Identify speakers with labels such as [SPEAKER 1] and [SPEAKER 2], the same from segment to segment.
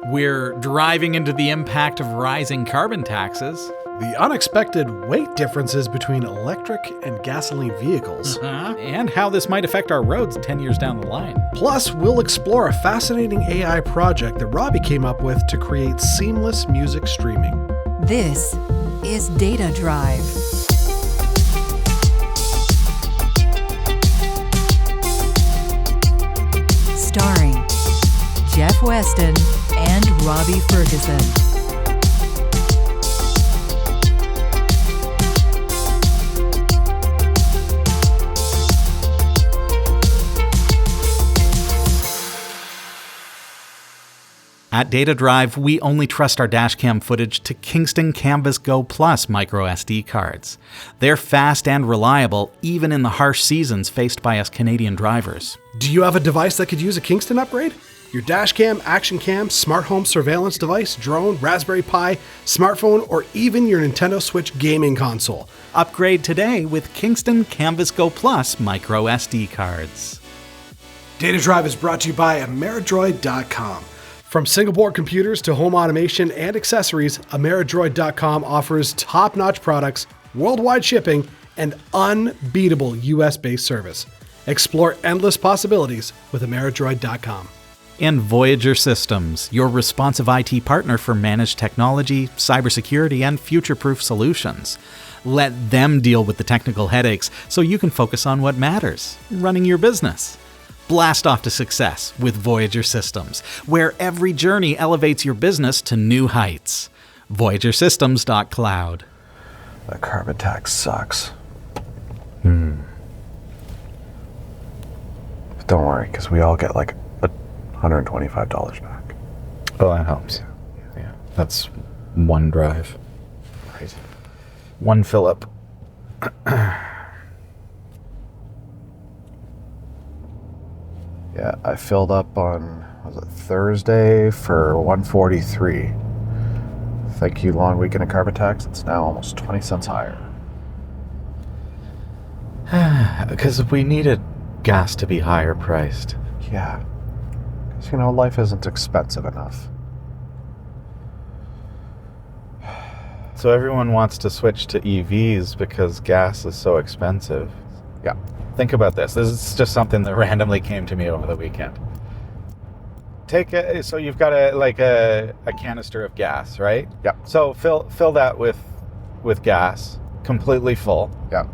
[SPEAKER 1] We're driving into the impact of rising carbon taxes.
[SPEAKER 2] The unexpected weight differences between electric and gasoline vehicles.
[SPEAKER 1] And how this might affect our roads 10 years down the line.
[SPEAKER 2] Plus, we'll explore a fascinating AI project that Robbie came up with to create seamless music streaming.
[SPEAKER 3] This is Data Drive. Starring Jeff Weston and Robbie Ferguson.
[SPEAKER 1] At Data Drive, we only trust our dashcam footage to Kingston Canvas Go Plus microSD cards. They're fast and reliable, even in the harsh seasons faced by us Canadian drivers.
[SPEAKER 2] Do you have a device that could use a Kingston upgrade? Your dashcam, action cam, smart home surveillance device, drone, Raspberry Pi, smartphone, or even your Nintendo Switch gaming console.
[SPEAKER 1] Upgrade today with Kingston Canvas Go Plus microSD cards.
[SPEAKER 2] Data Drive is brought to you by Ameridroid.com. From single-board computers to home automation and accessories, Ameridroid.com offers top-notch products, worldwide shipping, and unbeatable US-based service. Explore endless possibilities with Ameridroid.com.
[SPEAKER 1] And Voyager Systems, your responsive IT partner for managed technology, cybersecurity, and future-proof solutions. Let them deal with the technical headaches so you can focus on what matters, running your business. Blast off to success with Voyager Systems, where every journey elevates your business to new heights. VoyagerSystems.cloud.
[SPEAKER 4] That carbon tax sucks. But don't worry, because we all get like $125 back.
[SPEAKER 5] Oh, that helps. Yeah. That's one drive.
[SPEAKER 4] Right.
[SPEAKER 5] One fill up.
[SPEAKER 4] Yeah, I filled up on, was it Thursday for $143. Thank you, long weekend of carbon tax. It's now almost 20 cents higher.
[SPEAKER 5] Because we needed gas to be higher priced.
[SPEAKER 4] Yeah. Because, life isn't expensive enough.
[SPEAKER 5] So everyone wants to switch to EVs because gas is so expensive.
[SPEAKER 4] Yeah.
[SPEAKER 5] Think about this. This is just something that randomly came to me over the weekend. So you've got a canister of gas, right?
[SPEAKER 4] Yeah.
[SPEAKER 5] So fill that with gas, completely full.
[SPEAKER 4] Yeah.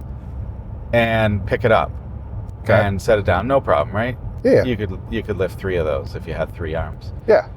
[SPEAKER 5] And pick it up.
[SPEAKER 4] Okay.
[SPEAKER 5] And set it down. No problem, right?
[SPEAKER 4] Yeah.
[SPEAKER 5] You could lift 3 of those if you had 3 arms.
[SPEAKER 4] Yeah.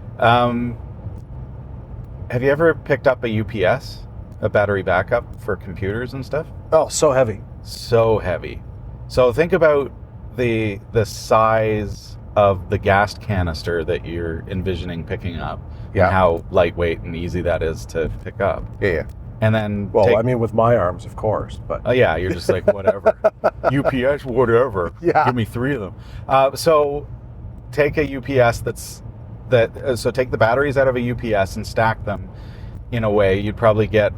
[SPEAKER 5] Have you ever picked up a UPS, a battery backup for computers and stuff?
[SPEAKER 4] Oh, so heavy.
[SPEAKER 5] So heavy. So think about the size of the gas canister that you're envisioning picking up.
[SPEAKER 4] Yeah.
[SPEAKER 5] And how lightweight and easy that is to pick up.
[SPEAKER 4] Yeah.
[SPEAKER 5] And then
[SPEAKER 4] with my arms, of course, but
[SPEAKER 5] oh yeah, you're just like whatever. UPS, whatever.
[SPEAKER 4] Yeah.
[SPEAKER 5] Give me 3 of them. So take a UPS so take the batteries out of a UPS and stack them in a way you'd probably get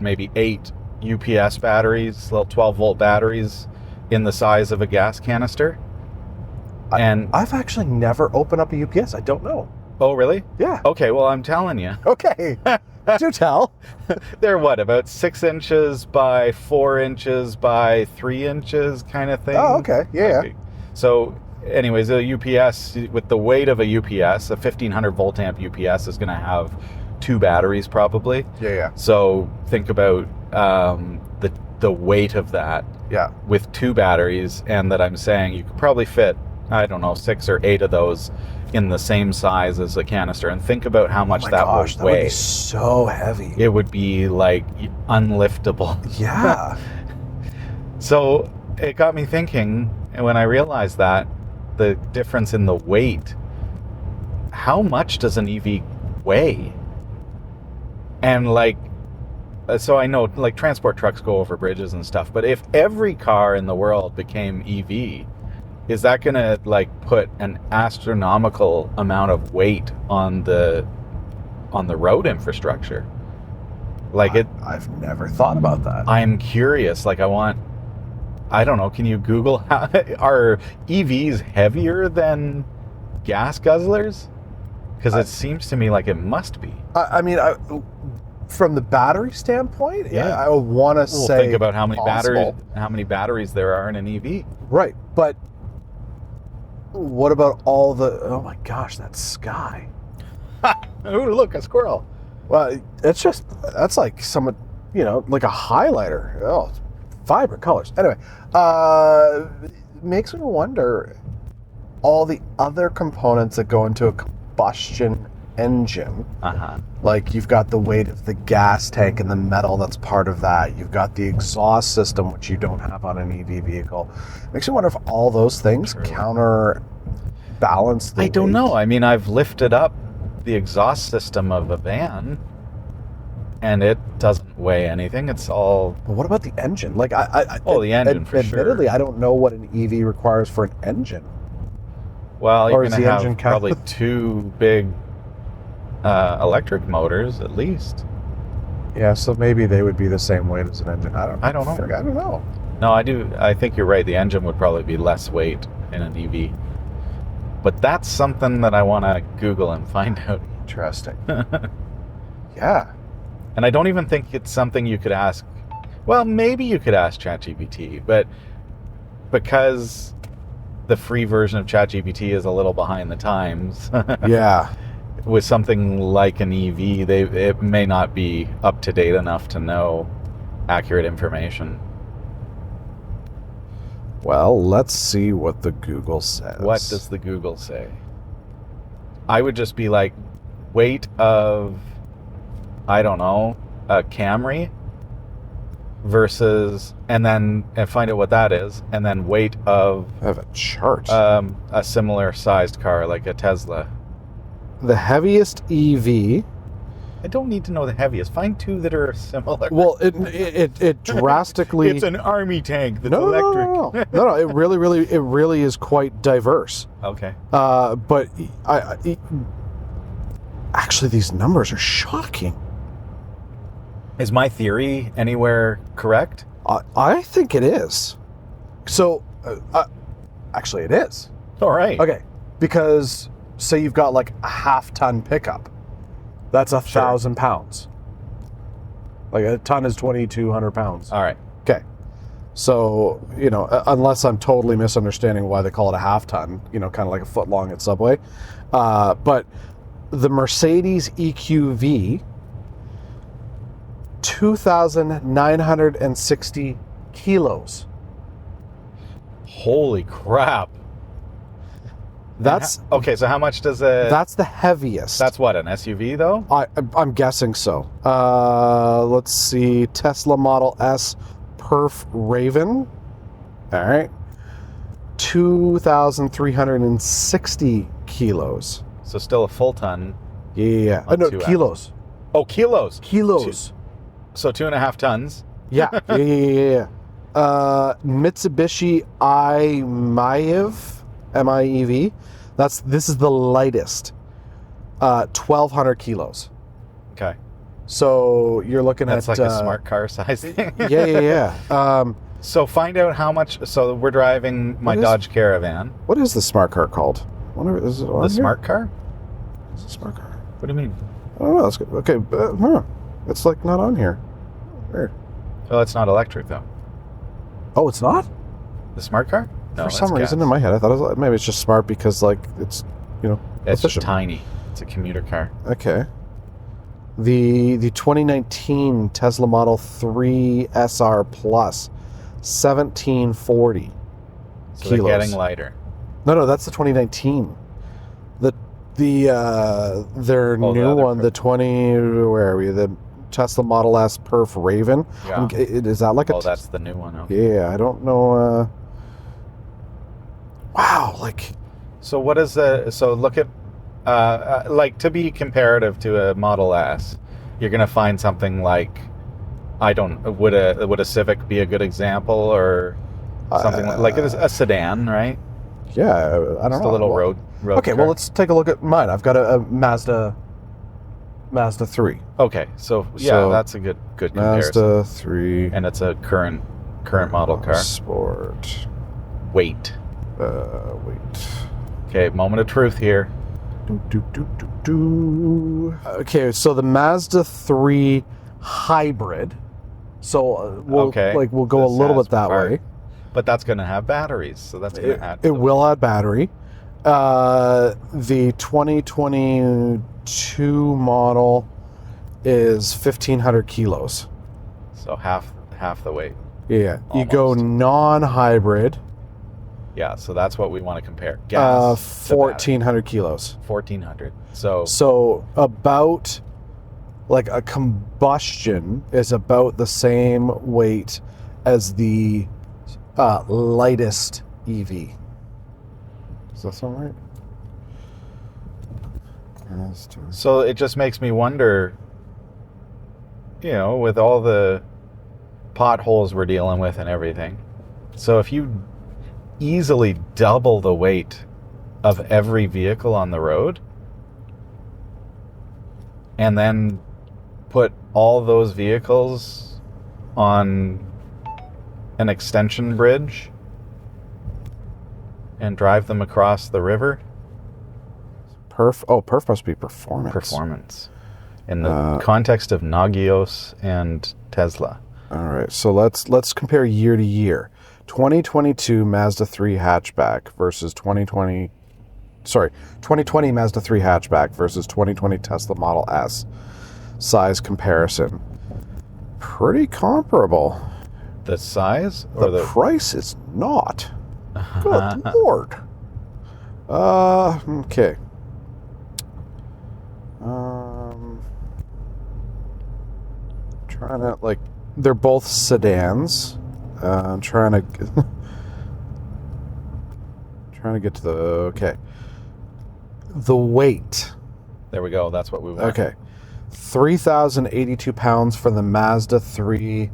[SPEAKER 5] maybe 8 UPS batteries, little 12-volt batteries in the size of a gas canister. And
[SPEAKER 4] I've actually never opened up a UPS. I don't know.
[SPEAKER 5] Oh, really?
[SPEAKER 4] Yeah.
[SPEAKER 5] Okay, well, I'm telling you.
[SPEAKER 4] Okay. Do tell.
[SPEAKER 5] They're about 6 inches by 4 inches by 3 inches kind of thing.
[SPEAKER 4] Oh, okay. Yeah.
[SPEAKER 5] Okay. So anyways, a UPS, with the weight of a UPS, a 1500 volt amp UPS is going to have 2 batteries probably.
[SPEAKER 4] Yeah.
[SPEAKER 5] So think about the weight of that.
[SPEAKER 4] Yeah.
[SPEAKER 5] With 2 batteries, and that I'm saying you could probably fit, I don't know, 6 or 8 of those in the same size as a canister, and think about how much would weigh.
[SPEAKER 4] That would be so heavy.
[SPEAKER 5] It would be like unliftable.
[SPEAKER 4] Yeah.
[SPEAKER 5] So it got me thinking, and when I realized that, the difference in the weight, how much does an EV weigh? And so I know transport trucks go over bridges and stuff, but if every car in the world became EV, is that going to put an astronomical amount of weight on the road infrastructure?
[SPEAKER 4] I've never thought about that.
[SPEAKER 5] I'm curious. I don't know, can you Google are EVs heavier than gas guzzlers? Because it seems to me like it must be.
[SPEAKER 4] I mean, from the battery standpoint,
[SPEAKER 5] Yeah.
[SPEAKER 4] I would want to say
[SPEAKER 5] Think about how many
[SPEAKER 4] possible.
[SPEAKER 5] batteries there are in an EV.
[SPEAKER 4] Right, but what about all the? Oh my gosh, that sky!
[SPEAKER 5] Oh, look, a squirrel.
[SPEAKER 4] Well, that's like some, like a highlighter. Oh, it's vibrant colors. Anyway, makes me wonder all the other components that go into a combustion engine. Like you've got the weight of the gas tank and the metal that's part of that. You've got the exhaust system, which you don't have on an EV vehicle. Makes me wonder if all those things counterbalance the
[SPEAKER 5] I don't
[SPEAKER 4] weight.
[SPEAKER 5] know. I mean, I've lifted up the exhaust system of a van, and it doesn't weigh anything. It's all...
[SPEAKER 4] But what about the engine? Like,
[SPEAKER 5] the engine, for sure.
[SPEAKER 4] Admittedly, I don't know what an EV requires for an engine.
[SPEAKER 5] Well, you're
[SPEAKER 4] Or is
[SPEAKER 5] going to
[SPEAKER 4] the
[SPEAKER 5] have
[SPEAKER 4] engine
[SPEAKER 5] probably two big electric motors, at least.
[SPEAKER 4] Yeah, so maybe they would be the same weight as an engine. I don't know.
[SPEAKER 5] I don't know.
[SPEAKER 4] I don't know.
[SPEAKER 5] No, I think you're right. The engine would probably be less weight in an EV. But that's something that I want to Google and find out.
[SPEAKER 4] Interesting. Yeah.
[SPEAKER 5] And I don't even think it's something you could ask. Well, maybe you could ask ChatGPT, but because the free version of ChatGPT is a little behind the times,
[SPEAKER 4] Yeah.
[SPEAKER 5] with something like an EV, it may not be up to date enough to know accurate information.
[SPEAKER 4] Well, let's see what the Google says.
[SPEAKER 5] What does the Google say? I would just be like, weight of, I don't know, a Camry versus, and find out what that is, and then weight of
[SPEAKER 4] I have a chart.
[SPEAKER 5] a similar sized car like a Tesla.
[SPEAKER 4] The heaviest EV.
[SPEAKER 5] I don't need to know the heaviest. Find two that are similar.
[SPEAKER 4] Well, it drastically.
[SPEAKER 5] It's an army tank that's
[SPEAKER 4] no,
[SPEAKER 5] electric.
[SPEAKER 4] no. It really is quite diverse.
[SPEAKER 5] Okay.
[SPEAKER 4] But actually, these numbers are shocking.
[SPEAKER 5] Is my theory anywhere correct?
[SPEAKER 4] I think it is. So, actually, it is.
[SPEAKER 5] All right.
[SPEAKER 4] Okay, because say you've got like a half-ton pickup, that's 1,000 pounds. Like a ton is 2,200 pounds.
[SPEAKER 5] All right.
[SPEAKER 4] Okay, so unless I'm totally misunderstanding why they call it a half-ton, kind of like a foot long at Subway, but the Mercedes EQV. 2,960 kilos.
[SPEAKER 5] Holy crap.
[SPEAKER 4] That's
[SPEAKER 5] okay. So how much does a?
[SPEAKER 4] That's the heaviest.
[SPEAKER 5] That's what, an SUV though?
[SPEAKER 4] I'm guessing so. Let's see. Tesla Model S Perf Raven. All right. 2,360 kilos.
[SPEAKER 5] So still a full ton.
[SPEAKER 4] Yeah.
[SPEAKER 5] On
[SPEAKER 4] No,
[SPEAKER 5] 2X.
[SPEAKER 4] kilos.
[SPEAKER 5] Oh, kilos.
[SPEAKER 4] Kilos.
[SPEAKER 5] So 2.5 tons.
[SPEAKER 4] Yeah. Yeah. Mitsubishi MIEV. This is the lightest. 1,200 kilos.
[SPEAKER 5] Okay.
[SPEAKER 4] So you're looking
[SPEAKER 5] That's
[SPEAKER 4] at
[SPEAKER 5] like a smart car size thing.
[SPEAKER 4] Yeah.
[SPEAKER 5] So find out how much. So we're driving my Dodge Caravan.
[SPEAKER 4] What is the smart car called? Is it on
[SPEAKER 5] The
[SPEAKER 4] here?
[SPEAKER 5] smart car?
[SPEAKER 4] Is it a smart car?
[SPEAKER 5] What do you mean?
[SPEAKER 4] I don't know. That's good. Okay, it's like not on here. Weird.
[SPEAKER 5] Oh, it's not electric though.
[SPEAKER 4] Oh, it's not?
[SPEAKER 5] The smart car? No,
[SPEAKER 4] For
[SPEAKER 5] it's
[SPEAKER 4] some reason
[SPEAKER 5] gas.
[SPEAKER 4] in my head, I thought it was maybe it's just smart because it's
[SPEAKER 5] It's just
[SPEAKER 4] efficient.
[SPEAKER 5] tiny. It's a commuter car.
[SPEAKER 4] Okay. The 2019 Tesla Model 3 SR Plus, 1,740
[SPEAKER 5] So
[SPEAKER 4] kilos.
[SPEAKER 5] they're getting lighter.
[SPEAKER 4] No, that's the 2019. Their new
[SPEAKER 5] other
[SPEAKER 4] one, the 20. Where are we? The Tesla Model S Perf Raven.
[SPEAKER 5] Yeah.
[SPEAKER 4] Is that like a?
[SPEAKER 5] Oh, that's the new one. Okay.
[SPEAKER 4] Yeah, I don't know. Wow, like.
[SPEAKER 5] So what is so look at like to be comparative to a Model S, you're gonna find something like, would a Civic be a good example, or something like a sedan, right?
[SPEAKER 4] Yeah, I don't know.
[SPEAKER 5] Just a little road
[SPEAKER 4] Okay,
[SPEAKER 5] car.
[SPEAKER 4] well, let's take a look at mine. I've got a Mazda 3.
[SPEAKER 5] Okay, so that's a good comparison.
[SPEAKER 4] Mazda 3.
[SPEAKER 5] And it's a current model car.
[SPEAKER 4] Sport.
[SPEAKER 5] Weight.
[SPEAKER 4] Wait.
[SPEAKER 5] Okay, moment of truth here.
[SPEAKER 4] Okay, so the Mazda 3 hybrid. So we'll go a little bit that way.
[SPEAKER 5] But that's going to have batteries, so that's going to add.
[SPEAKER 4] It will add battery. The 2022 model is 1,500 kilos.
[SPEAKER 5] So half the weight.
[SPEAKER 4] Yeah.
[SPEAKER 5] Almost.
[SPEAKER 4] You go non-hybrid.
[SPEAKER 5] Yeah, so that's what we want to compare. Gas.
[SPEAKER 4] 1,400 kilos.
[SPEAKER 5] 1,400.
[SPEAKER 4] So about like a combustion is about the same weight as the lightest EV. Does that sound right?
[SPEAKER 5] So it just makes me wonder, with all the potholes we're dealing with and everything. So if you easily double the weight of every vehicle on the road and then put all those vehicles on an extension bridge and drive them across the river.
[SPEAKER 4] Perf must be performance.
[SPEAKER 5] Performance. In the context of Nagios and Tesla.
[SPEAKER 4] All right, so let's compare year to year. 2022 Mazda 3 hatchback versus 2020 Mazda 3 hatchback versus 2020 Tesla Model S. Size comparison. Pretty comparable.
[SPEAKER 5] The size or
[SPEAKER 4] the price is not. Good Lord. Okay. Trying to they're both sedans. I'm trying to get to the the weight.
[SPEAKER 5] There we go. That's what we want.
[SPEAKER 4] Okay. 3,082 pounds for the Mazda 3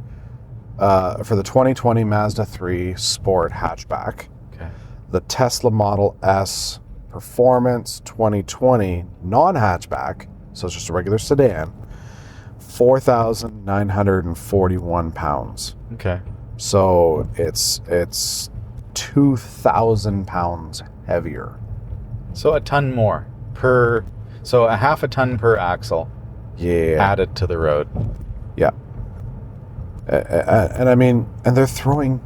[SPEAKER 4] for the 2020 Mazda 3 Sport hatchback.
[SPEAKER 5] Okay.
[SPEAKER 4] The Tesla Model S Performance 2020 non-hatchback, so it's just a regular sedan, 4,941 pounds.
[SPEAKER 5] Okay.
[SPEAKER 4] So it's 2,000 pounds heavier.
[SPEAKER 5] So a ton more so a half a ton per axle.
[SPEAKER 4] Yeah.
[SPEAKER 5] Added to the road.
[SPEAKER 4] Yeah. And I mean, and they're throwing.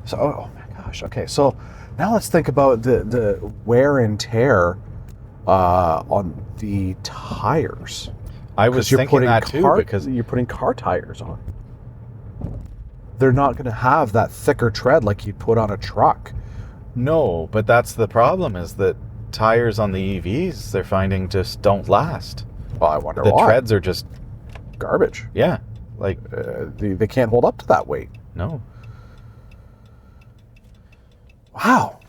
[SPEAKER 4] So oh my gosh. Okay. So now let's think about the wear and tear on the tires.
[SPEAKER 5] I was thinking that too, because
[SPEAKER 4] you're putting car tires on. They're not going to have that thicker tread like you'd put on a truck.
[SPEAKER 5] No, but that's the problem, is that tires on the EVs they're finding just don't last.
[SPEAKER 4] Well, I wonder
[SPEAKER 5] why. The
[SPEAKER 4] why.
[SPEAKER 5] treads are just
[SPEAKER 4] garbage.
[SPEAKER 5] Yeah,
[SPEAKER 4] they can't hold up to that weight.
[SPEAKER 5] No.
[SPEAKER 4] Wow.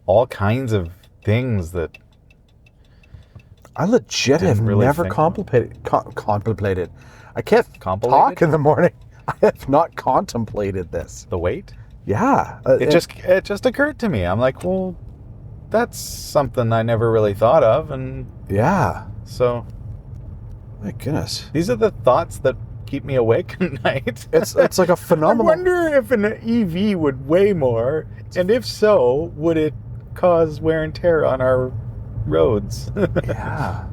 [SPEAKER 5] All kinds of things that
[SPEAKER 4] I legit have
[SPEAKER 5] really
[SPEAKER 4] never contemplated. I can't
[SPEAKER 5] Compilated?
[SPEAKER 4] talk in the morning. I have not contemplated this.
[SPEAKER 5] The weight?
[SPEAKER 4] Yeah.
[SPEAKER 5] It just occurred to me. I'm like, well, that's something I never really thought of, and
[SPEAKER 4] yeah.
[SPEAKER 5] So,
[SPEAKER 4] my goodness,
[SPEAKER 5] these are the thoughts that keep me awake at night.
[SPEAKER 4] It's like a phenomenal.
[SPEAKER 5] I wonder if an EV would weigh more, and if so, would it cause wear and tear on our roads?
[SPEAKER 4] Yeah.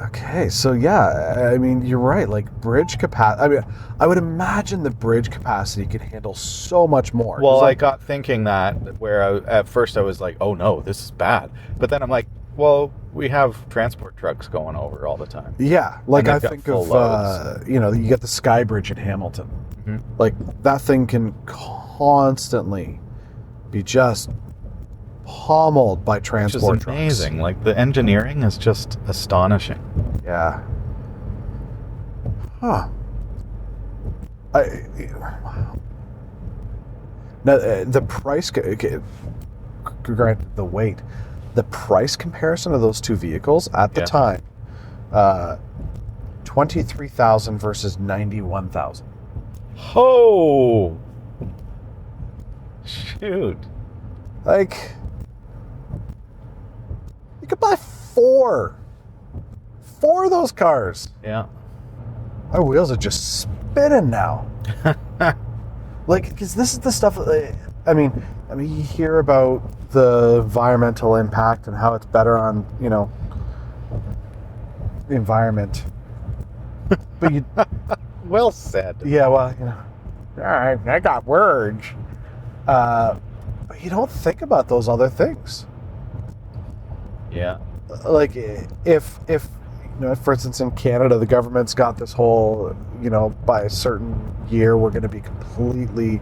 [SPEAKER 4] Okay, so yeah, I mean, you're right. Like bridge capacity. I mean, I would imagine the bridge capacity could handle so much more.
[SPEAKER 5] Well, I got thinking that at first I was like, oh no, this is bad. But then I'm like, well, we have transport trucks going over all the time.
[SPEAKER 4] Yeah, like I think of, you get the Sky Bridge in Hamilton.
[SPEAKER 5] Mm-hmm.
[SPEAKER 4] Like that thing can constantly be just pummeled by transport
[SPEAKER 5] Which is amazing.
[SPEAKER 4] trucks.
[SPEAKER 5] Like the engineering is just astonishing.
[SPEAKER 4] Yeah. Huh. Wow. Now the price, granted the weight, the price comparison of those two vehicles at the time, 23,000 versus 91,000.
[SPEAKER 5] Oh, shoot!
[SPEAKER 4] Like, you could buy four of those cars.
[SPEAKER 5] Yeah.
[SPEAKER 4] My wheels are just spinning now. Like, because this is the stuff. I mean, you hear about the environmental impact and how it's better on, the environment. But you,
[SPEAKER 5] Well said.
[SPEAKER 4] yeah, well, all right, I got words. But you don't think about those other things.
[SPEAKER 5] Yeah.
[SPEAKER 4] Like if for instance, in Canada, the government's got this whole, by a certain year, we're going to be completely,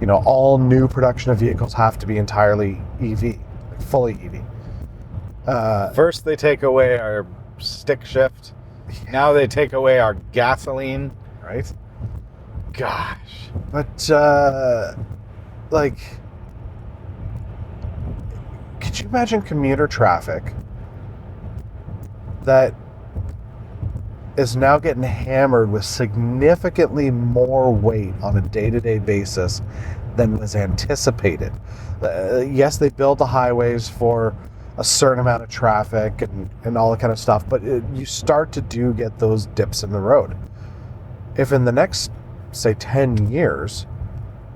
[SPEAKER 4] all new production of vehicles have to be entirely EV, like fully EV.
[SPEAKER 5] First, they take away our stick shift. Now they take away our gasoline.
[SPEAKER 4] Right?
[SPEAKER 5] Gosh.
[SPEAKER 4] But, could you imagine commuter traffic that is now getting hammered with significantly more weight on a day-to-day basis than was anticipated? Yes, they build the highways for a certain amount of traffic and all that kind of stuff, but you start to get those dips in the road. If in the next, say, 10 years,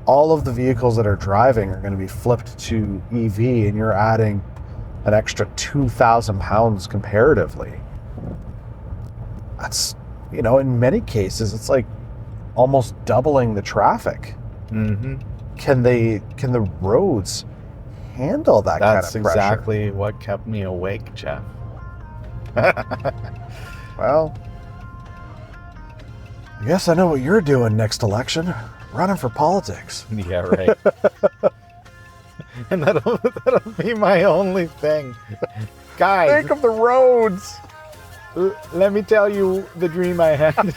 [SPEAKER 4] all of the vehicles that are driving are going to be flipped to EV, and you're adding an extra 2,000 pounds comparatively, that's, in many cases, it's like almost doubling the traffic.
[SPEAKER 5] Mm-hmm.
[SPEAKER 4] Can the roads handle that kind of pressure?
[SPEAKER 5] That's exactly what kept me awake, Jeff.
[SPEAKER 4] Well, I guess I know what you're doing next election. Running for politics.
[SPEAKER 5] Yeah, right. And that'll be my only thing. Guys,
[SPEAKER 4] Think of the roads.
[SPEAKER 5] let me tell you the dream I had.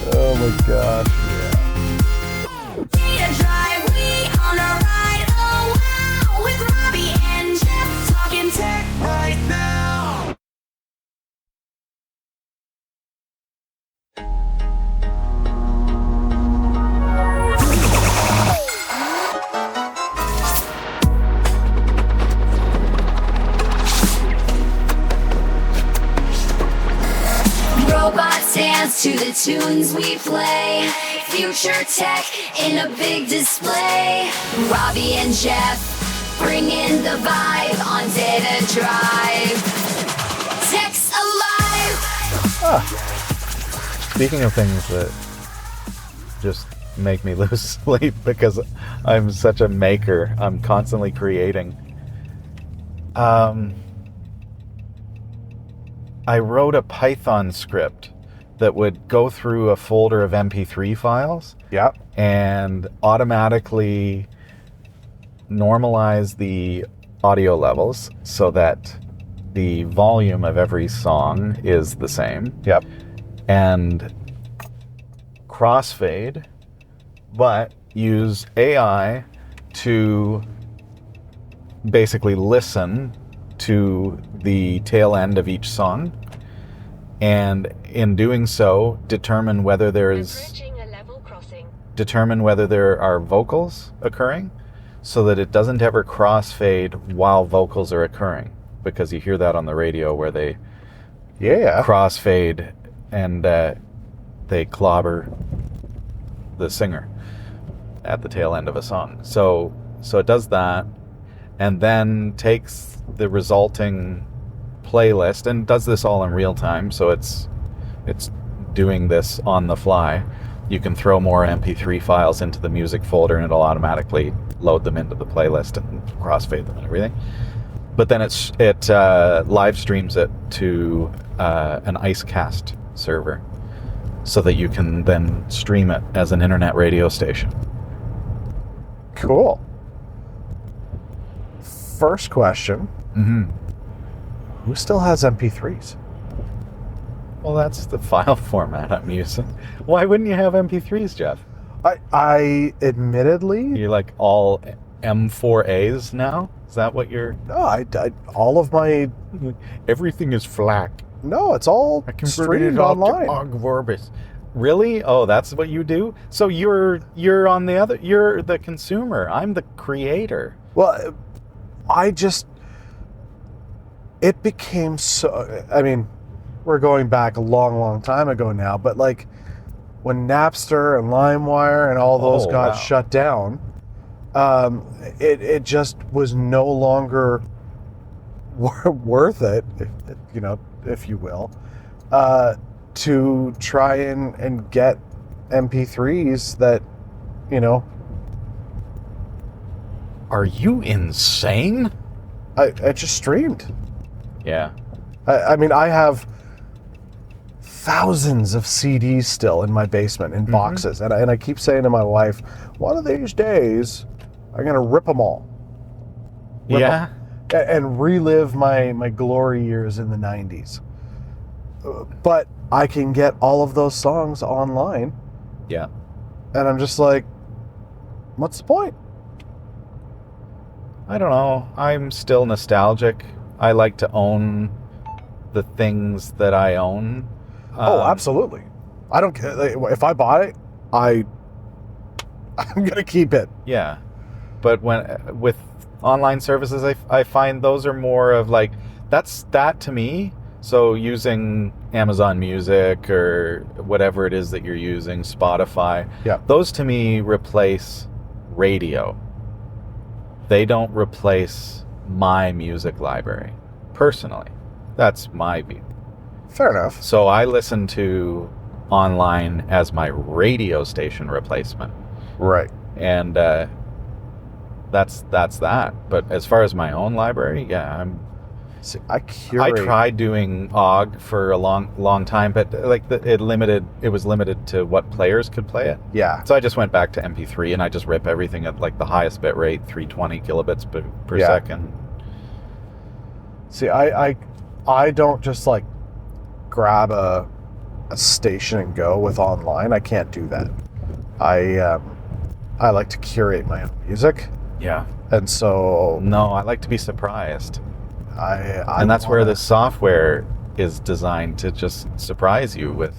[SPEAKER 4] Oh my gosh.
[SPEAKER 6] Data drive, we on a ride. Oh wow, with Robbie and Jeff talking tech right now. Robots dance to the tunes we play. Future tech in a big display. Robbie and Jeff bringing the vibe on Data Drive. Tech's alive.
[SPEAKER 5] Speaking of things that just make me lose sleep because I'm such a maker, I'm constantly creating. I wrote a Python script that would go through a folder of MP3 files
[SPEAKER 4] Yep.
[SPEAKER 5] and automatically normalize the audio levels so that the volume of every song is the same.
[SPEAKER 4] Yep.
[SPEAKER 5] And crossfade, but use AI to basically listen to the tail end of each song, and in doing so determine whether there are vocals occurring, so that it doesn't ever crossfade while vocals are occurring, because you hear that on the radio where they crossfade and they clobber the singer at the tail end of a song. So it does that, and then takes the resulting playlist and does this all in real time. So it's doing this on the fly. You can throw more MP3 files into the music folder and it'll automatically load them into the playlist and crossfade them and everything. But then it live streams it to an IceCast server so that you can then stream it as an internet radio station.
[SPEAKER 4] Cool. First question.
[SPEAKER 5] Mm-hmm.
[SPEAKER 4] Who still has MP3s?
[SPEAKER 5] Well, that's the file format I'm using. Why wouldn't you have MP3s, Jeff?
[SPEAKER 4] I admittedly...
[SPEAKER 5] You're like all M4As now? Is that what you're...
[SPEAKER 4] No, I all of my...
[SPEAKER 5] Everything is FLAC.
[SPEAKER 4] No, it's all streamed online.
[SPEAKER 5] Vorbis. Really? Oh, that's what you do? So you're on the other... You're the consumer. I'm the creator.
[SPEAKER 4] Well, it became so... I mean, we're going back a long, long time ago now, but like when Napster and LimeWire and all those got
[SPEAKER 5] wow.
[SPEAKER 4] shut down, it just was no longer worth it, if you will, to try and get MP3s that,
[SPEAKER 5] Are you insane?
[SPEAKER 4] I just streamed.
[SPEAKER 5] Yeah.
[SPEAKER 4] I mean, I have thousands of CDs still in my basement in boxes, and I keep saying to my wife, one of these days, I'm gonna rip them all.
[SPEAKER 5] Yeah.
[SPEAKER 4] And relive my glory years in the 90s. But I can get all of those songs online,
[SPEAKER 5] Yeah.
[SPEAKER 4] and I'm just like, what's the point?
[SPEAKER 5] I don't know. I'm still nostalgic. I like to own the things that I own.
[SPEAKER 4] Oh, absolutely. I don't care. If I bought it, I'm gonna keep it.
[SPEAKER 5] Yeah. But with online services, I find those are more of like, that to me. So using Amazon Music or whatever it is that you're using, Spotify,
[SPEAKER 4] Yeah.
[SPEAKER 5] those to me replace radio. They don't replace my music library, personally. That's my view.
[SPEAKER 4] Fair enough.
[SPEAKER 5] So I listen to online as my radio station replacement.
[SPEAKER 4] Right.
[SPEAKER 5] And that's that. But as far as my own library, yeah,
[SPEAKER 4] See,
[SPEAKER 5] I
[SPEAKER 4] curate.
[SPEAKER 5] tried doing OGG for a long time, but like it was limited to what players could play it.
[SPEAKER 4] Yeah.
[SPEAKER 5] So I just went back to MP3 and I just rip everything at like the highest bit rate, 320 kilobits per
[SPEAKER 4] Yeah.
[SPEAKER 5] second.
[SPEAKER 4] See, I don't just like grab a station and go with online. I can't do that. I like to curate my own music,
[SPEAKER 5] Yeah.
[SPEAKER 4] and so
[SPEAKER 5] No, I like to be surprised.
[SPEAKER 4] I
[SPEAKER 5] And that's where
[SPEAKER 4] wanna-
[SPEAKER 5] the software is designed to just surprise you with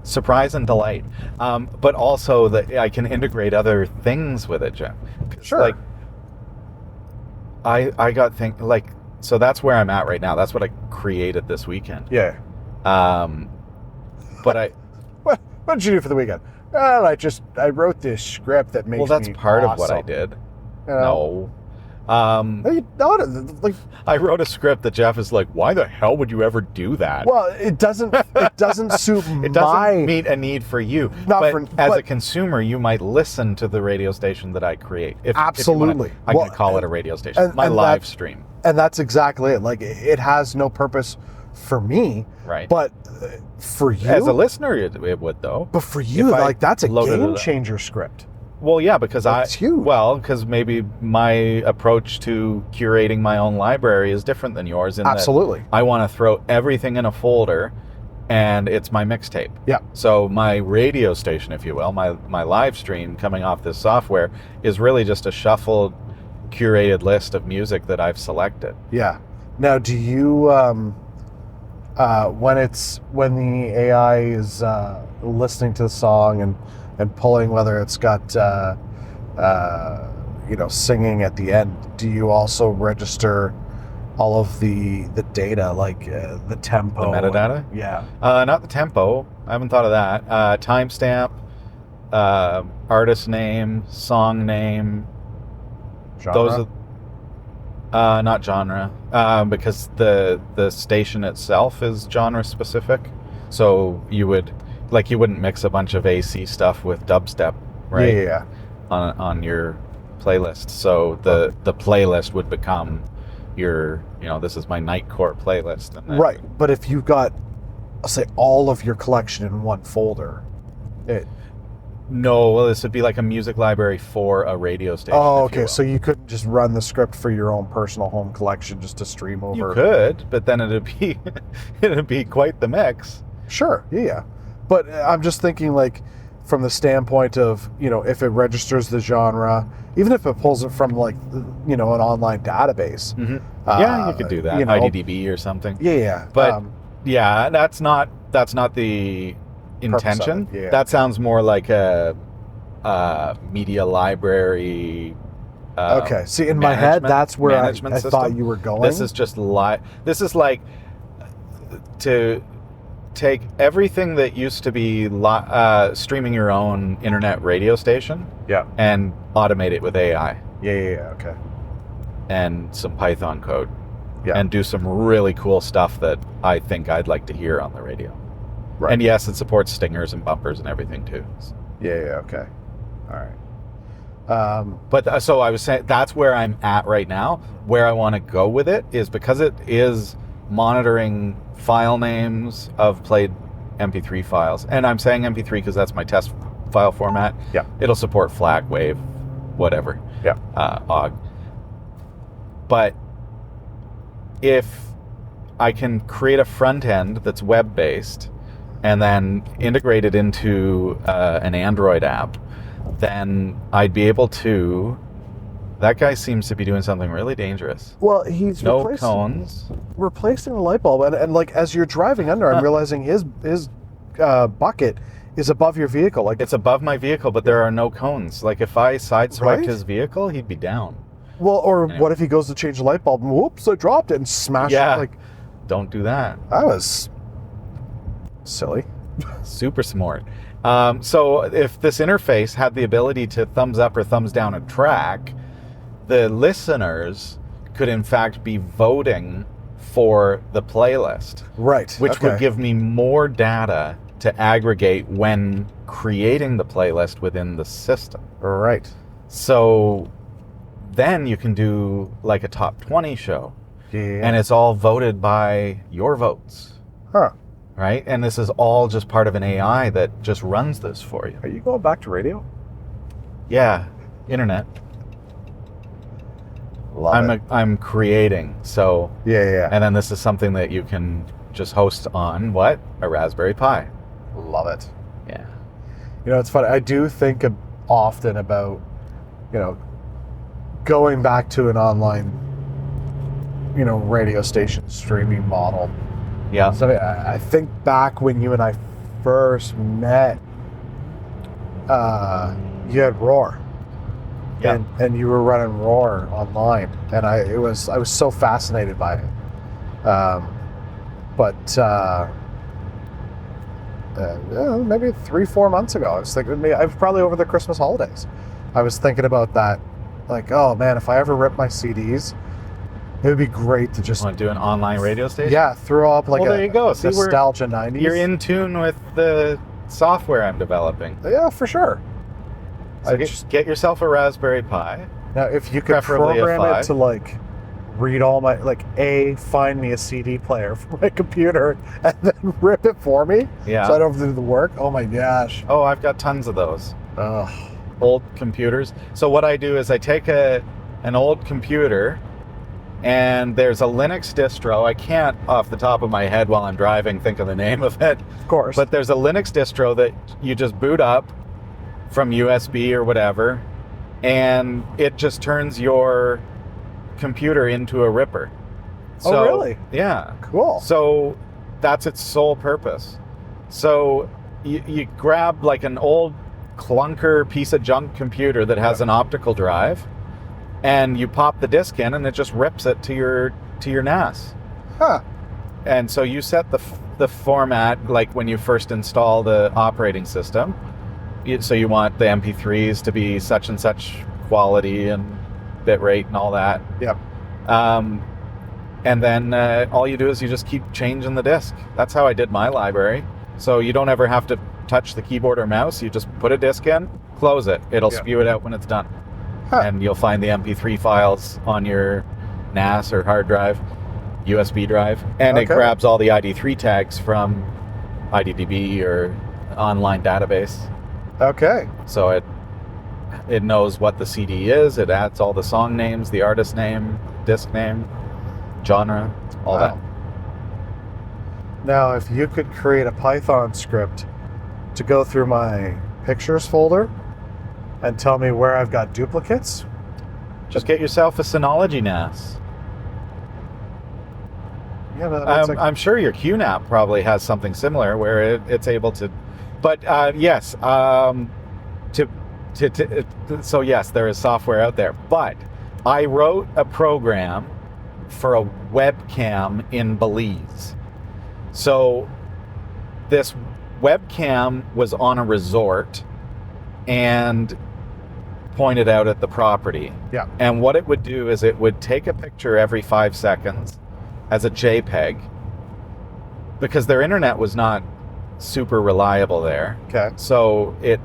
[SPEAKER 5] surprise and delight. But also that I can integrate other things with it, Jeff. 'Cause,
[SPEAKER 4] Sure.
[SPEAKER 5] Like, I got so that's where I'm at right now. That's what I created this weekend.
[SPEAKER 4] Yeah.
[SPEAKER 5] But
[SPEAKER 4] What did you do for the weekend? Well, I wrote this script that makes
[SPEAKER 5] well, that's
[SPEAKER 4] me
[SPEAKER 5] part of what I
[SPEAKER 4] awesome.
[SPEAKER 5] did.
[SPEAKER 4] You know?
[SPEAKER 5] No.
[SPEAKER 4] No, you don't. Like,
[SPEAKER 5] I wrote a script that Jeff is like, why the hell would you ever do that?
[SPEAKER 4] well, it doesn't suit
[SPEAKER 5] It doesn't
[SPEAKER 4] my
[SPEAKER 5] meet a need for you.
[SPEAKER 4] Not
[SPEAKER 5] but
[SPEAKER 4] for-
[SPEAKER 5] as
[SPEAKER 4] but-
[SPEAKER 5] a consumer, you might listen to the radio station that I create. If
[SPEAKER 4] Absolutely.
[SPEAKER 5] I'm going
[SPEAKER 4] Well,
[SPEAKER 5] to call it a radio station.
[SPEAKER 4] and-
[SPEAKER 5] My
[SPEAKER 4] and
[SPEAKER 5] live
[SPEAKER 4] that-
[SPEAKER 5] stream.
[SPEAKER 4] and that's exactly it. Like, it has no purpose for me,
[SPEAKER 5] Right.
[SPEAKER 4] but for you,
[SPEAKER 5] As a listener, it would, though.
[SPEAKER 4] but for you,
[SPEAKER 5] if I
[SPEAKER 4] like, that's a
[SPEAKER 5] loaded it
[SPEAKER 4] game
[SPEAKER 5] up.
[SPEAKER 4] changer script.
[SPEAKER 5] Well, yeah, because
[SPEAKER 4] That's huge.
[SPEAKER 5] because maybe my approach to curating my own library is different than yours. In that
[SPEAKER 4] Absolutely.
[SPEAKER 5] I want to throw everything in a folder, and it's my mixtape.
[SPEAKER 4] Yeah.
[SPEAKER 5] So my radio station, if you will, my live stream coming off this software is really just a shuffled, curated list of music that I've selected.
[SPEAKER 4] Yeah. Now, do you when the AI is listening to the song and pulling whether it's got singing at the end, do you also register all of the data, like the tempo,
[SPEAKER 5] The metadata?
[SPEAKER 4] Yeah.
[SPEAKER 5] Not the tempo. I haven't thought of that. Timestamp, artist name, song name.
[SPEAKER 4] Genre?
[SPEAKER 5] Those are not genre, because the station itself is genre specific. So you wouldn't mix a bunch of AC stuff with dubstep, right?
[SPEAKER 4] Yeah.
[SPEAKER 5] On your playlist. So the playlist would become your, this is my Nightcore playlist. And then,
[SPEAKER 4] Right. But if you've got, say, all of your collection in one folder,
[SPEAKER 5] No, well, this would be like a music library for a radio station.
[SPEAKER 4] oh,
[SPEAKER 5] if you
[SPEAKER 4] okay.
[SPEAKER 5] will.
[SPEAKER 4] So you couldn't just run the script for your own personal home collection just to stream over.
[SPEAKER 5] You could, but then it'd be quite the mix.
[SPEAKER 4] Sure. Yeah. But I'm just thinking, like, from the standpoint of, if it registers the genre, even if it pulls it from, like, an online database.
[SPEAKER 5] Yeah, you could do that.
[SPEAKER 4] you know.
[SPEAKER 5] IDDB or something.
[SPEAKER 4] Yeah.
[SPEAKER 5] But yeah, that's not the intention.
[SPEAKER 4] Yeah.
[SPEAKER 5] That sounds more like a media library.
[SPEAKER 4] Okay. See, in my head, that's where I thought you were going.
[SPEAKER 5] This is just This is like to take everything that used to be streaming your own internet radio station
[SPEAKER 4] Yeah.
[SPEAKER 5] and automate it with AI
[SPEAKER 4] Yeah. Okay.
[SPEAKER 5] and some Python code
[SPEAKER 4] Yeah.
[SPEAKER 5] and do some really cool stuff that I think I'd like to hear on the radio.
[SPEAKER 4] Right.
[SPEAKER 5] And yes, it supports stingers and bumpers and everything too.
[SPEAKER 4] Yeah. Okay. All right.
[SPEAKER 5] But so I was saying that's where I'm at right now. Where I want to go with it is because it is monitoring file names of played MP3 files. And I'm saying MP3 because that's my test file format.
[SPEAKER 4] Yeah.
[SPEAKER 5] It'll support FLAC, WAV, whatever.
[SPEAKER 4] Yeah.
[SPEAKER 5] OGG. But if I can create a front end that's web-based and then integrate it into an Android app, then I'd be able to... That guy seems to be doing something really dangerous.
[SPEAKER 4] Well, he's
[SPEAKER 5] No cones.
[SPEAKER 4] replacing the light bulb, and like as you're driving under, I'm realizing his bucket is above your vehicle. Like
[SPEAKER 5] It's above my vehicle, but there are no cones. Like if I sideswiped
[SPEAKER 4] Right?
[SPEAKER 5] his vehicle, he'd be down.
[SPEAKER 4] well, or
[SPEAKER 5] Anyway.
[SPEAKER 4] what if he goes to change the light bulb and whoops, I dropped it and smashed
[SPEAKER 5] Yeah.
[SPEAKER 4] it? Like
[SPEAKER 5] Don't do that.
[SPEAKER 4] that was silly.
[SPEAKER 5] Super smart. So if this interface had the ability to thumbs up or thumbs down a track, the listeners could in fact be voting for the playlist,
[SPEAKER 4] Right.
[SPEAKER 5] which would give me more data to aggregate when creating the playlist within the system.
[SPEAKER 4] Right.
[SPEAKER 5] So then you can do like a top 20 show,
[SPEAKER 4] Yeah.
[SPEAKER 5] and it's all voted by your votes,
[SPEAKER 4] Huh.
[SPEAKER 5] right? And this is all just part of an AI that just runs this for you.
[SPEAKER 4] Are you going back to radio?
[SPEAKER 5] Yeah, internet.
[SPEAKER 4] Love it.
[SPEAKER 5] I'm creating, so
[SPEAKER 4] Yeah.
[SPEAKER 5] and then this is something that you can just host on what? A Raspberry Pi.
[SPEAKER 4] Love it.
[SPEAKER 5] Yeah.
[SPEAKER 4] You know, it's funny. I do think often about, going back to an online, radio station streaming model.
[SPEAKER 5] Yeah.
[SPEAKER 4] So I think back when you and I first met, you had Roar.
[SPEAKER 5] Yeah.
[SPEAKER 4] And you were running Roar online, and I was so fascinated by it. Maybe 3-4 months ago, I was thinking, I was probably over the Christmas holidays. I was thinking about that, like, oh man, if I ever rip my CDs, it would be great to just
[SPEAKER 5] Want to do an online radio station?
[SPEAKER 4] throw up like
[SPEAKER 5] Well, there you go. See,
[SPEAKER 4] nostalgia 90s.
[SPEAKER 5] You're in tune with the software I'm developing.
[SPEAKER 4] Yeah, for sure.
[SPEAKER 5] So get yourself a Raspberry Pi.
[SPEAKER 4] Now, if you could
[SPEAKER 5] Preferably a
[SPEAKER 4] program it
[SPEAKER 5] 5.
[SPEAKER 4] to like read all my find me a CD player for my computer and then rip it for me,
[SPEAKER 5] Yeah.
[SPEAKER 4] so I don't have to do the work. Oh my gosh.
[SPEAKER 5] Oh, I've got tons of those.
[SPEAKER 4] Ugh.
[SPEAKER 5] Old computers. So what I do is I take an old computer, and there's a Linux distro. I can't off the top of my head while I'm driving think of the name of it.
[SPEAKER 4] Of course.
[SPEAKER 5] But there's a Linux distro that you just boot up from USB or whatever, and it just turns your computer into a ripper.
[SPEAKER 4] Oh, really?
[SPEAKER 5] Yeah.
[SPEAKER 4] Cool.
[SPEAKER 5] So that's its sole purpose. So you grab like an old clunker piece of junk computer that has an optical drive, and you pop the disk in, and it just rips it to your NAS.
[SPEAKER 4] Huh.
[SPEAKER 5] And so you set the format like when you first install the operating system. So you want the MP3s to be such and such quality and bit rate and all that.
[SPEAKER 4] Yep.
[SPEAKER 5] And then all you do is you just keep changing the disk. That's how I did my library. So you don't ever have to touch the keyboard or mouse. You just put a disk in, close it. It'll spew it out when it's done.
[SPEAKER 4] Huh.
[SPEAKER 5] And you'll find the MP3 files on your NAS or hard drive, USB drive. And it
[SPEAKER 4] Okay.
[SPEAKER 5] grabs all the ID3 tags from IDDB or online database.
[SPEAKER 4] Okay.
[SPEAKER 5] So it knows what the CD is. It adds all the song names, the artist name, disc name, genre, all
[SPEAKER 4] Wow.
[SPEAKER 5] that.
[SPEAKER 4] Now, if you could create a Python script to go through my pictures folder and tell me where I've got duplicates,
[SPEAKER 5] Just get yourself a Synology NAS.
[SPEAKER 4] yeah, but that's like,
[SPEAKER 5] I'm sure your QNAP probably has something similar where it's able to. But yes, so yes, there is software out there. But I wrote a program for a webcam in Belize. So this webcam was on a resort and pointed out at the property.
[SPEAKER 4] Yeah.
[SPEAKER 5] And what it would do is it would take a picture every 5 seconds as a JPEG, because their internet was not super reliable there.
[SPEAKER 4] Okay.
[SPEAKER 5] So it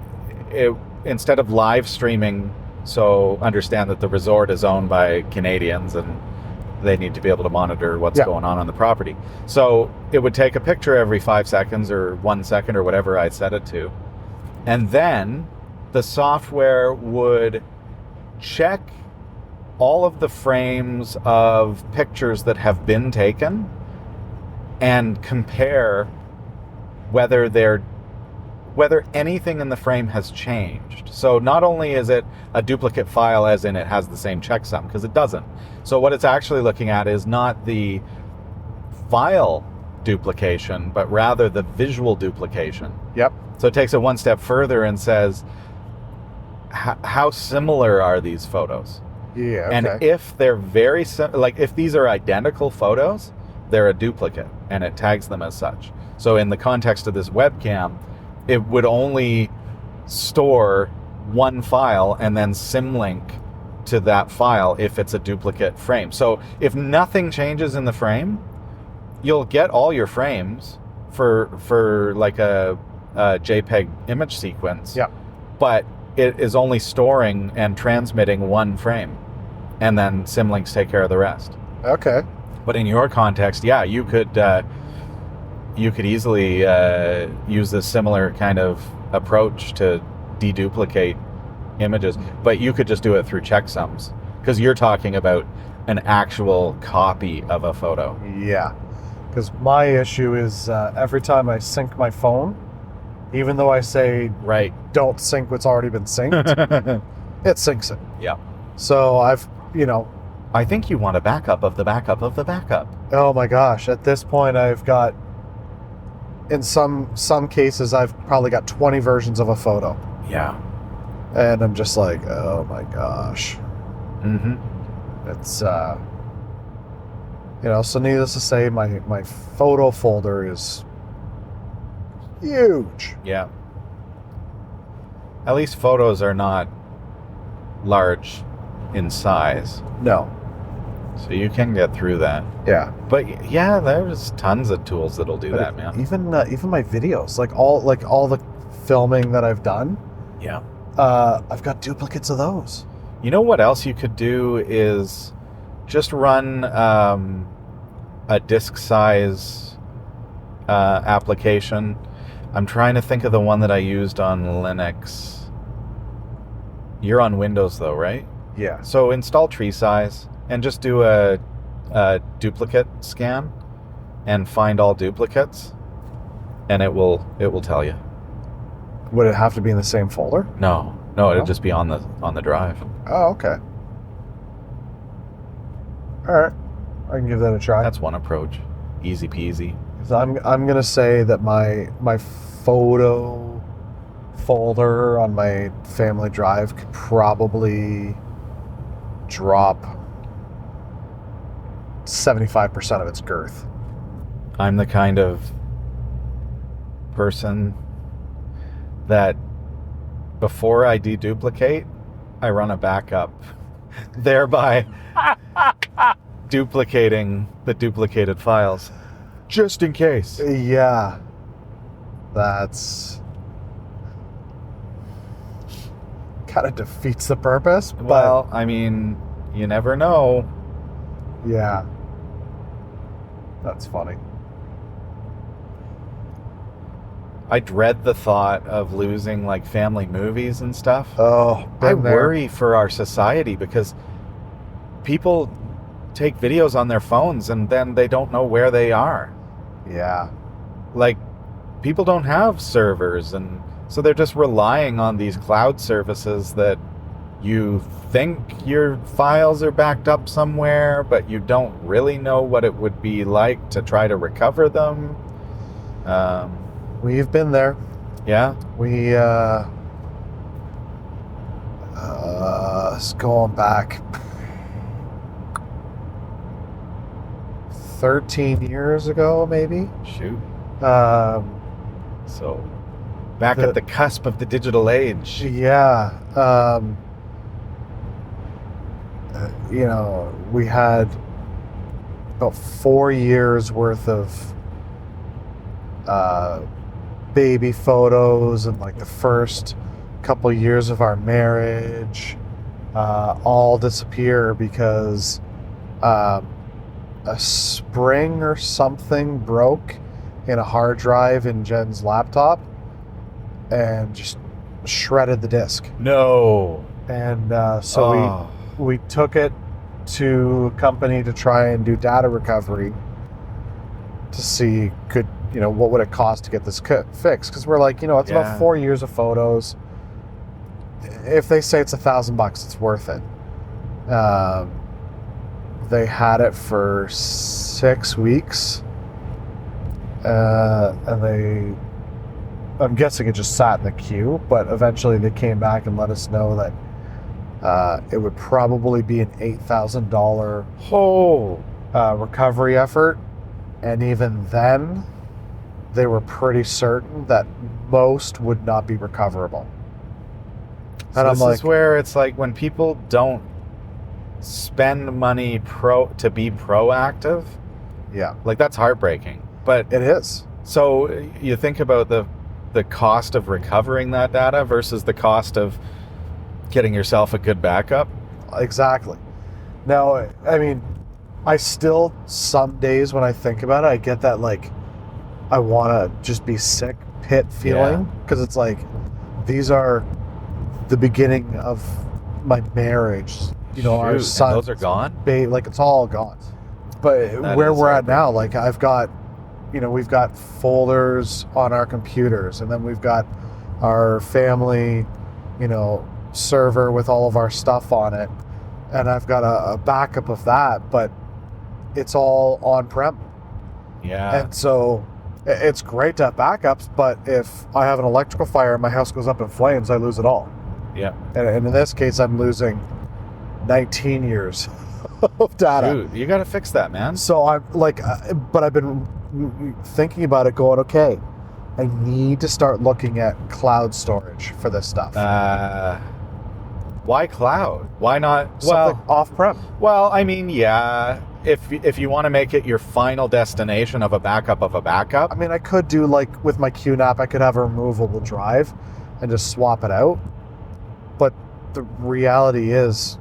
[SPEAKER 5] instead of live streaming, so understand that the resort is owned by Canadians and they need to be able to monitor what's going on the property. So it would take a picture every 5 seconds or 1 second or whatever I set it to. And then the software would check all of the frames of pictures that have been taken and compare whether anything in the frame has changed. So not only is it a duplicate file as in it has the same checksum, because it doesn't. So what it's actually looking at is not the file duplication, but rather the visual duplication.
[SPEAKER 4] Yep.
[SPEAKER 5] So it takes it one step further and says, how similar are these photos?
[SPEAKER 4] Yeah. Okay.
[SPEAKER 5] And if they're very like if these are identical photos, they're a duplicate, and it tags them as such. So in the context of this webcam, it would only store one file and then symlink to that file if it's a duplicate frame. So if nothing changes in the frame, you'll get all your frames for like a JPEG image sequence.
[SPEAKER 4] Yeah.
[SPEAKER 5] But it is only storing and transmitting one frame, and then symlinks take care of the rest.
[SPEAKER 4] Okay.
[SPEAKER 5] But in your context, yeah, you could easily use this similar kind of approach to deduplicate images, but you could just do it through checksums, because you're talking about an actual copy of a photo.
[SPEAKER 4] Yeah. Because my issue is every time I sync my phone, even though I say
[SPEAKER 5] Right.
[SPEAKER 4] don't sync what's already been synced, it syncs it.
[SPEAKER 5] Yeah.
[SPEAKER 4] So
[SPEAKER 5] I think you want a backup of the backup of the backup.
[SPEAKER 4] oh my gosh, at this point I've got, in some cases, I've probably got 20 versions of a photo.
[SPEAKER 5] Yeah.
[SPEAKER 4] And I'm just like, oh my gosh.
[SPEAKER 5] Mm-hmm.
[SPEAKER 4] It's, so needless to say, my photo folder is huge.
[SPEAKER 5] Yeah. At least photos are not large in size,
[SPEAKER 4] No.
[SPEAKER 5] so you can get through that.
[SPEAKER 4] Yeah.
[SPEAKER 5] But yeah, there's tons of tools that'll do that, man.
[SPEAKER 4] Even my videos, like all the filming that I've done,
[SPEAKER 5] Yeah.
[SPEAKER 4] I've got duplicates of those.
[SPEAKER 5] You know what else you could do is just run a disk size application. I'm trying to think of the one that I used on Linux. You're on Windows though, right?
[SPEAKER 4] Yeah.
[SPEAKER 5] So install tree size and just do a duplicate scan and find all duplicates, and it will tell you.
[SPEAKER 4] Would it have to be in the same folder?
[SPEAKER 5] No, it'll just be on the drive.
[SPEAKER 4] Oh, okay. All right, I can give that a try.
[SPEAKER 5] That's one approach. Easy peasy.
[SPEAKER 4] 'Cause I'm gonna say that my photo folder on my family drive could probably drop 75% of its girth.
[SPEAKER 5] I'm the kind of person that before I deduplicate, I run a backup, thereby duplicating the duplicated files, just in case.
[SPEAKER 4] Yeah, that's kind of defeats the purpose. But
[SPEAKER 5] Well, I mean, you never know.
[SPEAKER 4] yeah, that's funny.
[SPEAKER 5] I dread the thought of losing like family movies and stuff.
[SPEAKER 4] Oh,
[SPEAKER 5] I
[SPEAKER 4] been there.
[SPEAKER 5] worry for our society because people take videos on their phones and then they don't know where they are.
[SPEAKER 4] Yeah,
[SPEAKER 5] Like, people don't have servers, and so they're just relying on these cloud services that you think your files are backed up somewhere, but you don't really know what it would be like to try to recover them.
[SPEAKER 4] we've been there.
[SPEAKER 5] Yeah.
[SPEAKER 4] We it's going back 13 years ago, maybe.
[SPEAKER 5] Shoot. So back at the cusp of the digital age.
[SPEAKER 4] Yeah. We had about 4 years worth of baby photos and like the first couple years of our marriage all disappear because a spring or something broke in a hard drive in Jen's laptop and just shredded the disk.
[SPEAKER 5] No.
[SPEAKER 4] And so we took it to a company to try and do data recovery to see what would it cost to get this fixed, because we're like, it's about 4 years of photos. If they say it's $1,000, it's worth it. They had it for 6 weeks, and I'm guessing it just sat in the queue, but eventually they came back and let us know that it would probably be an $8,000 recovery effort. And even then, they were pretty certain that most would not be recoverable.
[SPEAKER 5] So this is where it's like when people don't spend money to be proactive.
[SPEAKER 4] Yeah.
[SPEAKER 5] Like, that's heartbreaking. But
[SPEAKER 4] it is.
[SPEAKER 5] So you think about the cost of recovering that data versus the cost of getting yourself a good backup.
[SPEAKER 4] Exactly. Now, I mean, I still, some days when I think about it, I get that, like, I want to just be sick pit feeling, because it's like, these are the beginning of my marriage. Our son.
[SPEAKER 5] Those are gone?
[SPEAKER 4] Like, it's all gone. But where we're at now, like, I've got, we've got folders on our computers, and then we've got our family, server with all of our stuff on it. And I've got a backup of that, but it's all on-prem.
[SPEAKER 5] Yeah.
[SPEAKER 4] And so it's great to have backups, but if I have an electrical fire and my house goes up in flames, I lose it all.
[SPEAKER 5] Yeah.
[SPEAKER 4] And in this case, I'm losing 19 years of data.
[SPEAKER 5] Dude, you got to fix that, man.
[SPEAKER 4] So I'm like, but I've been thinking about it going, okay, I need to start looking at cloud storage for this stuff.
[SPEAKER 5] Why cloud? Why not
[SPEAKER 4] something off-prem?
[SPEAKER 5] Well, I mean, yeah. If you want to make it your final destination of a backup, I
[SPEAKER 4] mean, I could do, like, with my QNAP, I could have a removable drive and just swap it out. But the reality is,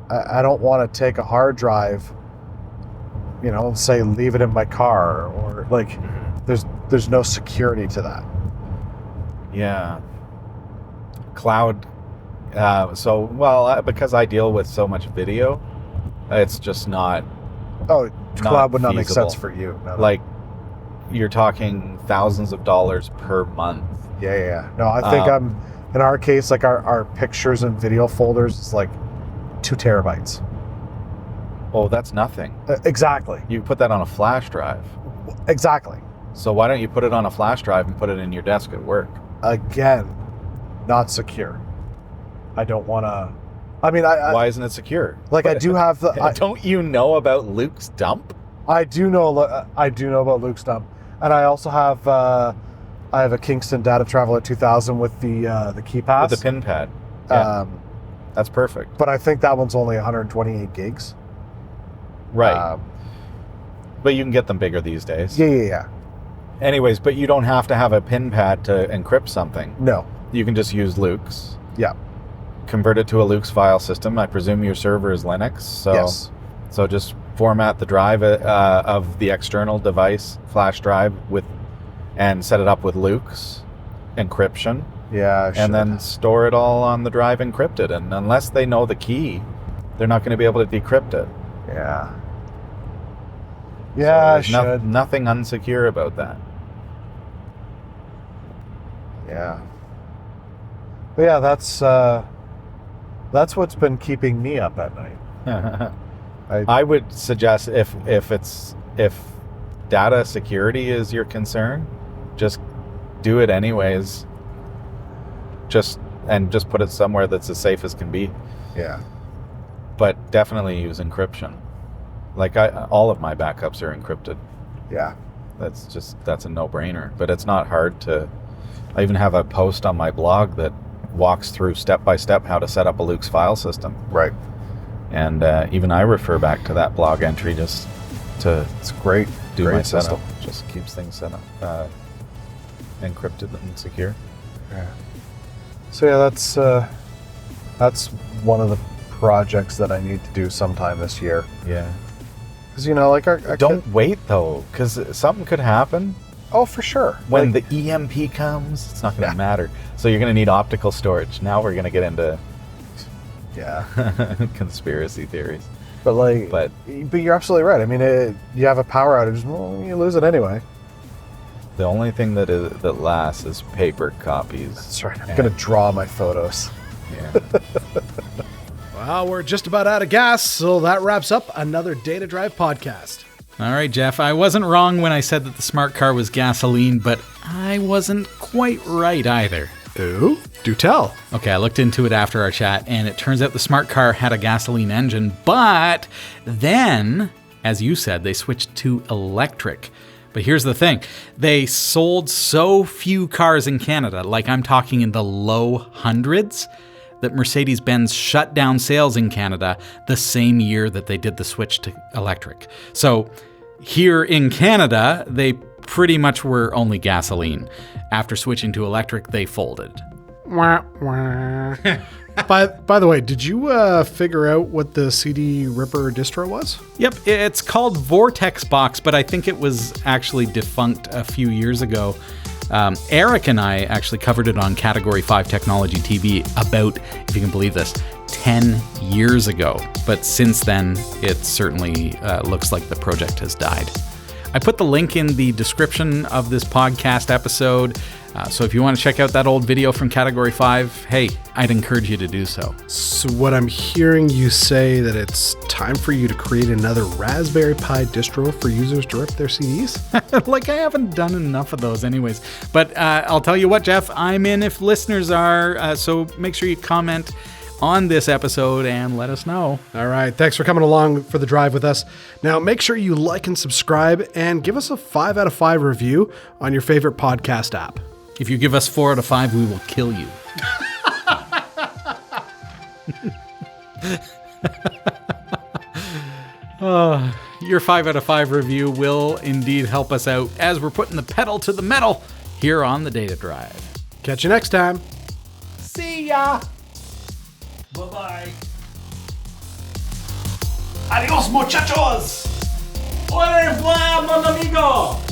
[SPEAKER 4] I don't want to take a hard drive, and say leave it in my car, or like, there's no security to that.
[SPEAKER 5] Yeah. Cloud. Because I deal with so much video, it's just not.
[SPEAKER 4] Oh, cloud would not
[SPEAKER 5] feasible.
[SPEAKER 4] make sense for you. No.
[SPEAKER 5] Like, you're talking thousands of dollars per month.
[SPEAKER 4] Yeah. No, I think in our case, like our pictures and video folders is like 2 terabytes.
[SPEAKER 5] Oh, that's nothing.
[SPEAKER 4] Exactly.
[SPEAKER 5] You put that on a flash drive.
[SPEAKER 4] Exactly.
[SPEAKER 5] So why don't you put it on a flash drive and put it in your desk at work?
[SPEAKER 4] Again, not secure. I don't want to. I mean, why
[SPEAKER 5] isn't it secure?
[SPEAKER 4] Like, I do have the.
[SPEAKER 5] Don't you know about Luke's dump?
[SPEAKER 4] I do know about Luke's dump, and I also have. I have a Kingston Data Traveler 2000 with the key pass.
[SPEAKER 5] With the pin pad. Yeah. That's perfect.
[SPEAKER 4] But I think that one's only 128 gigs.
[SPEAKER 5] Right. But you can get them bigger these days.
[SPEAKER 4] Yeah.
[SPEAKER 5] Anyways, but you don't have to have a pin pad to encrypt something.
[SPEAKER 4] No.
[SPEAKER 5] You can just use Luke's.
[SPEAKER 4] Yeah.
[SPEAKER 5] Convert it to a Luke's file system. I presume your server is Linux. So,
[SPEAKER 4] yes.
[SPEAKER 5] So just format the drive of the external device, flash drive, and set it up with Luke's encryption.
[SPEAKER 4] Yeah,
[SPEAKER 5] and then store it all on the drive encrypted. And unless they know the key, they're not going to be able to decrypt it.
[SPEAKER 4] Yeah. Yeah,
[SPEAKER 5] so nothing unsecure about that.
[SPEAKER 4] Yeah. But yeah, that's what's been keeping me up at night.
[SPEAKER 5] I would suggest if data security is your concern, just do it anyways. Just put it somewhere that's as safe as can be.
[SPEAKER 4] Yeah.
[SPEAKER 5] But definitely use encryption. Like all of my backups are encrypted.
[SPEAKER 4] Yeah.
[SPEAKER 5] that's a no-brainer. But it's not hard to. I even have a post on my blog that walks through step by step how to set up a Luke's file system.
[SPEAKER 4] Right.
[SPEAKER 5] And even I refer back to that blog entry just to.
[SPEAKER 4] It's great.
[SPEAKER 5] Do
[SPEAKER 4] great
[SPEAKER 5] my
[SPEAKER 4] system.
[SPEAKER 5] setup. Just keeps things set up, encrypted and secure.
[SPEAKER 4] Yeah. So yeah, that's one of the projects that I need to do sometime this year.
[SPEAKER 5] Yeah.
[SPEAKER 4] Because like our
[SPEAKER 5] Don't wait though, because something could happen.
[SPEAKER 4] Oh, for sure.
[SPEAKER 5] When the EMP comes, it's not going to matter. So you're going to need optical storage. Now we're going to get into conspiracy theories.
[SPEAKER 4] But you're absolutely right. I mean, you have a power outage, well, you lose it anyway.
[SPEAKER 5] The only thing that lasts is paper copies.
[SPEAKER 4] That's right. I'm going to draw my photos.
[SPEAKER 5] Yeah.
[SPEAKER 2] Well, we're just about out of gas, so that wraps up another Data Drive podcast.
[SPEAKER 1] All right, Jeff, I wasn't wrong when I said that the smart car was gasoline, but I wasn't quite right either.
[SPEAKER 2] Ooh, do tell.
[SPEAKER 1] Okay, I looked into it after our chat, and it turns out the smart car had a gasoline engine, but then, as you said, they switched to electric. But here's the thing. They sold so few cars in Canada, like I'm talking in the low hundreds, that Mercedes-Benz shut down sales in Canada the same year that they did the switch to electric. So here in Canada, they pretty much were only gasoline. After switching to electric, they folded.
[SPEAKER 2] Wah, wah. By the way, did you figure out what the CD Ripper distro was?
[SPEAKER 1] Yep, it's called Vortex Box, but I think it was actually defunct a few years ago. Eric and I actually covered it on Category 5 Technology TV about, if you can believe this, 10 years ago. But since then, it certainly looks like the project has died. I put the link in the description of this podcast episode. So if you want to check out that old video from Category 5, hey, I'd encourage you to do so.
[SPEAKER 2] So what I'm hearing you say that it's time for you to create another Raspberry Pi distro for users to rip their CDs?
[SPEAKER 1] Like I haven't done enough of those anyways. But I'll tell you what, Jeff, I'm in if listeners are. So make sure you comment on this episode and let us know.
[SPEAKER 2] All right. Thanks for coming along for the drive with us. Now, make sure you like and subscribe and give us a 5 out of 5 review on your favorite podcast app.
[SPEAKER 1] If you give us 4 out of 5, we will kill you. Your 5 out of 5 review will indeed help us out as we're putting the pedal to the metal here on the Data Drive.
[SPEAKER 2] Catch you next time.
[SPEAKER 1] See ya!
[SPEAKER 7] Bye-bye. Adios, muchachos! Au revoir, mon amigo!